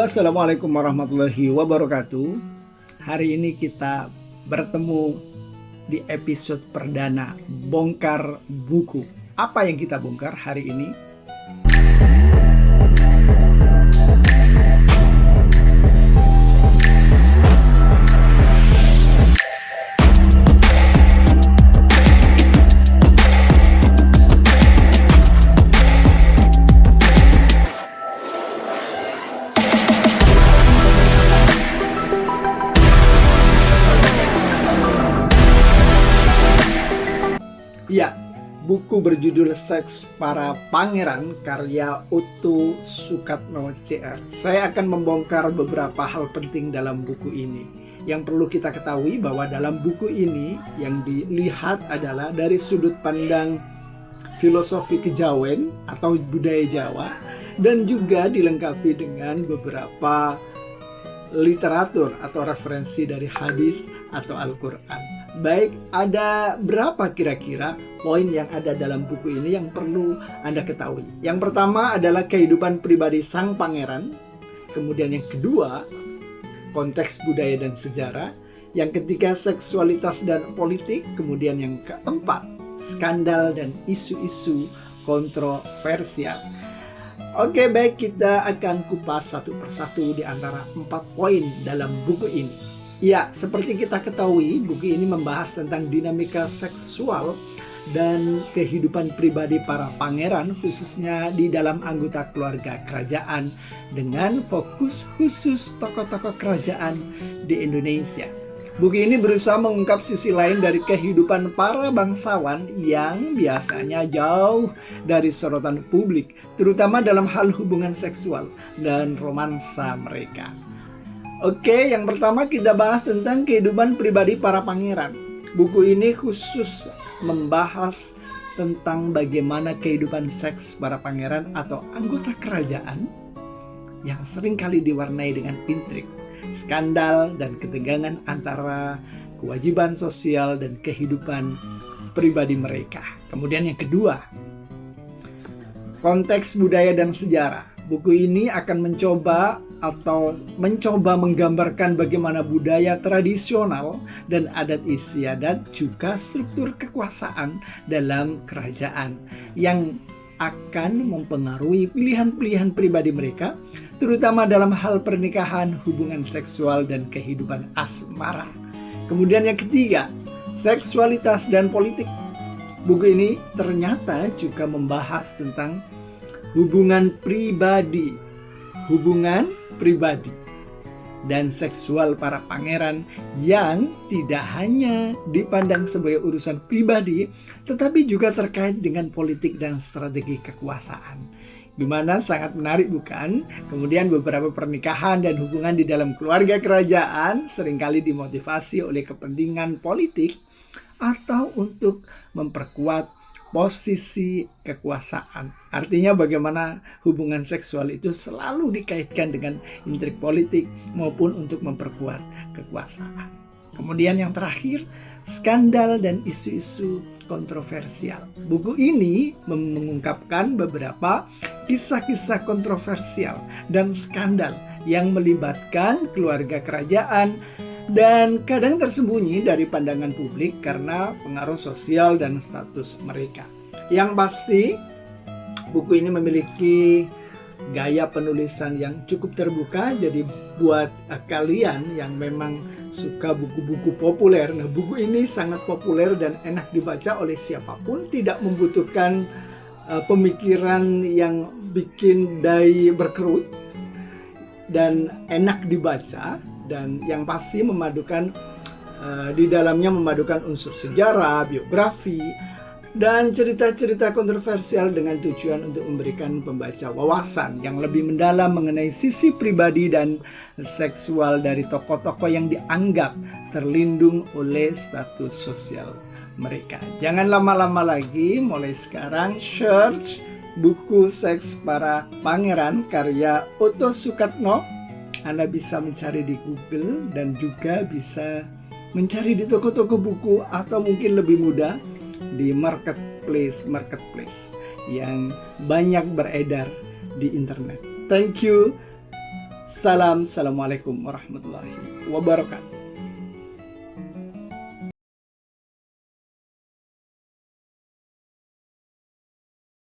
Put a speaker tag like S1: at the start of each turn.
S1: Assalamualaikum warahmatullahi wabarakatuh. Hari ini kita bertemu di episode perdana Bongkar Buku. Apa yang kita bongkar hari ini? Ya, buku berjudul Seks Para Pangeran karya Otto Sukatno CR. Saya akan membongkar beberapa hal penting dalam buku ini. Yang perlu kita ketahui bahwa dalam buku ini yang dilihat adalah dari sudut pandang filosofi kejawen atau budaya Jawa dan juga dilengkapi dengan beberapa literatur atau referensi dari hadis atau Al-Quran. Baik, ada berapa kira-kira poin yang ada dalam buku ini yang perlu Anda ketahui? Yang pertama adalah kehidupan pribadi sang pangeran. Kemudian yang kedua, konteks budaya dan sejarah. Yang ketiga, seksualitas dan politik. Kemudian yang keempat, skandal dan isu-isu kontroversial. Oke, baik, kita akan kupas satu persatu di antara 4 poin dalam buku ini. Ya, seperti kita ketahui, buku ini membahas tentang dinamika seksual dan kehidupan pribadi para pangeran, khususnya di dalam anggota keluarga kerajaan, dengan fokus khusus tokoh-tokoh kerajaan di Indonesia. Buku ini berusaha mengungkap sisi lain dari kehidupan para bangsawan yang biasanya jauh dari sorotan publik, terutama dalam hal hubungan seksual dan romansa mereka. Oke, yang pertama kita bahas tentang kehidupan pribadi para pangeran. Buku ini khusus membahas tentang bagaimana kehidupan seks para pangeran atau anggota kerajaan yang seringkali diwarnai dengan intrik, skandal, dan ketegangan antara kewajiban sosial dan kehidupan pribadi mereka. Kemudian yang kedua, konteks budaya dan sejarah. Buku ini akan mencoba menggambarkan bagaimana budaya tradisional dan adat istiadat juga struktur kekuasaan dalam kerajaan yang akan mempengaruhi pilihan-pilihan pribadi mereka, terutama dalam hal pernikahan, hubungan seksual, dan kehidupan asmara. Kemudian yang ketiga, seksualitas dan politik. Buku ini ternyata juga membahas tentang hubungan pribadi dan seksual para pangeran yang tidak hanya dipandang sebagai urusan pribadi, tetapi juga terkait dengan politik dan strategi kekuasaan. Gimana, sangat menarik bukan? Kemudian beberapa pernikahan dan hubungan di dalam keluarga kerajaan seringkali dimotivasi oleh kepentingan politik atau untuk memperkuat posisi kekuasaan. Artinya bagaimana hubungan seksual itu selalu dikaitkan dengan intrik politik maupun untuk memperkuat kekuasaan. Kemudian yang terakhir, skandal dan isu-isu kontroversial. Buku ini mengungkapkan beberapa kisah-kisah kontroversial dan skandal yang melibatkan keluarga kerajaan dan kadang tersembunyi dari pandangan publik karena pengaruh sosial dan status mereka. Yang pasti, buku ini memiliki gaya penulisan yang cukup terbuka. Jadi buat kalian yang memang suka buku-buku populer, nah buku ini sangat populer dan enak dibaca oleh siapapun, tidak membutuhkan pemikiran yang bikin dai berkerut dan enak dibaca. Dan yang pasti di dalamnya memadukan unsur sejarah, biografi, dan cerita-cerita kontroversial dengan tujuan untuk memberikan pembaca wawasan yang lebih mendalam mengenai sisi pribadi dan seksual dari tokoh-tokoh yang dianggap terlindung oleh status sosial mereka. Jangan lama-lama lagi, mulai sekarang search buku Seks Para Pangeran karya Otto Sukatno. Anda bisa mencari di Google dan juga bisa mencari di toko-toko buku atau mungkin lebih mudah di marketplace yang banyak beredar di internet. Thank you. Assalamualaikum warahmatullahi wabarakatuh.